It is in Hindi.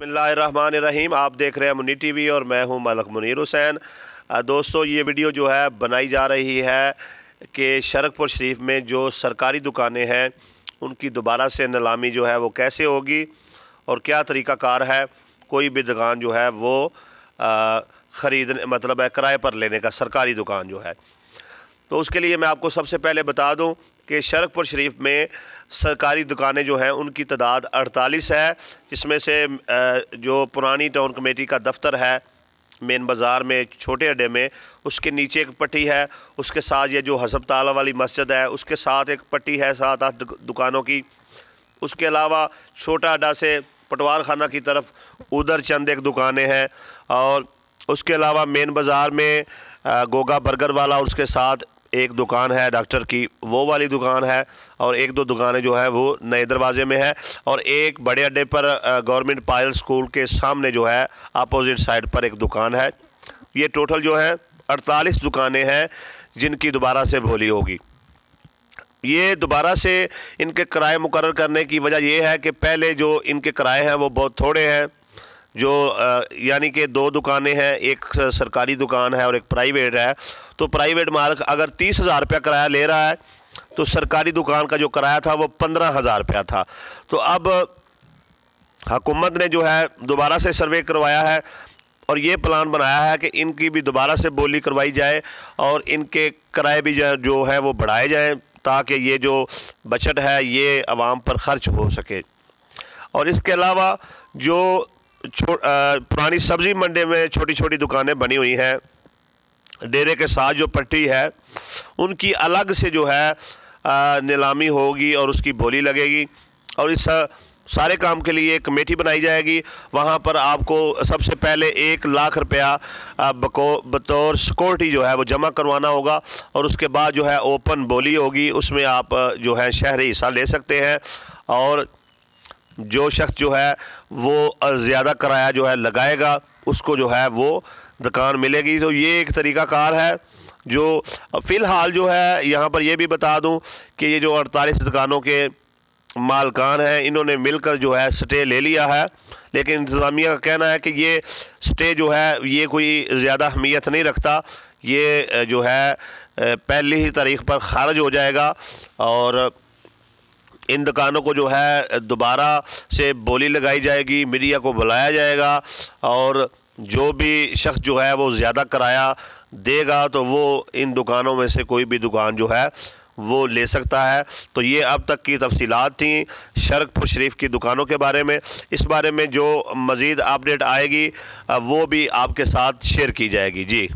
बिस्मिल्लाहिर्रहमानिर्रहीम। आप देख रहे हैं मुन्नी टीवी और मैं हूं मलक मुनीर हुसैन। दोस्तों, ये वीडियो जो है बनाई जा रही है कि शरकपुर शरीफ में जो सरकारी दुकानें हैं उनकी दोबारा से नीलामी जो है वो कैसे होगी और क्या तरीक़ाकार है कोई भी दुकान जो है वो ख़रीदने मतलब है किराए पर लेने का, सरकारी दुकान जो है। तो उसके लिए मैं आपको सबसे पहले बता दूं कि शरकपुर शरीफ में सरकारी दुकानें जो हैं उनकी तादाद 48 है, जिसमें से जो पुरानी टाउन कमेटी का दफ्तर है मेन बाज़ार में छोटे अड्डे में, उसके नीचे एक पट्टी है। उसके साथ ये जो हस्पताल वाली मस्जिद है उसके साथ एक पट्टी है 7-8 दुकानों की। उसके अलावा छोटा अड्डा से पटवार खाना की तरफ उधर चंद एक दुकानें हैं, और उसके अलावा मेन बाज़ार में गोगा बर्गर वाला और उसके साथ एक दुकान है डॉक्टर की, वो वाली दुकान है, और एक दो दुकानें जो है वो नए दरवाज़े में है, और एक बड़े अड्डे पर गवर्नमेंट पायल स्कूल के सामने जो है अपोजिट साइड पर एक दुकान है। ये टोटल जो है 48 दुकानें हैं जिनकी दोबारा से बोली होगी। ये दोबारा से इनके किराए मुकर्रर करने की वजह यह है कि पहले जो इनके किराए हैं वो बहुत थोड़े हैं, जो यानी कि 2 दुकानें हैं, एक सरकारी दुकान है और एक प्राइवेट है। तो प्राइवेट मालिक अगर 30,000 रुपया किराया ले रहा है तो सरकारी दुकान का जो किराया था वो 15,000 रुपया था। तो अब हुकूमत ने जो है दोबारा से सर्वे करवाया है और ये प्लान बनाया है कि इनकी भी दोबारा से बोली करवाई जाए और इनके किराए भी जो है वो बढ़ाए जाएँ, ताकि ये जो बजट है ये आवाम पर ख़र्च हो सके। और इसके अलावा जो पुरानी सब्ज़ी मंडी में छोटी छोटी दुकानें बनी हुई हैं, डेरे के साथ जो पट्टी है उनकी अलग से जो है नीलामी होगी और उसकी बोली लगेगी, और इस सारे काम के लिए कमेटी बनाई जाएगी। वहाँ पर आपको सबसे पहले 1 लाख रुपया बतौर सिक्योरिटी जो है वो जमा करवाना होगा, और उसके बाद जो है ओपन बोली होगी, उसमें आप जो है शहरी हिस्सा ले सकते हैं, और जो शख्स जो है वो ज़्यादा किराया जो है लगाएगा उसको जो है वो दुकान मिलेगी। तो ये एक तरीक़ाकार है जो फ़िलहाल जो है यहाँ पर ये भी बता दूं कि ये जो 48 दुकानों के मालकान हैं इन्होंने मिलकर जो है स्टे ले लिया है, लेकिन इंतज़ामिया का कहना है कि ये स्टे जो है ये कोई ज़्यादा अहमियत नहीं रखता, ये जो है पहली ही तारीख़ पर ख़ारिज हो जाएगा, और इन दुकानों को जो है दोबारा से बोली लगाई जाएगी, मीडिया को बुलाया जाएगा, और जो भी शख्स जो है वो ज़्यादा किराया देगा तो वो इन दुकानों में से कोई भी दुकान जो है वो ले सकता है। तो ये अब तक की तफसीलात थी शरकपुर शरीफ की दुकानों के बारे में। इस बारे में जो मज़ीद अपडेट आएगी वो भी आपके साथ शेयर की जाएगी। जी।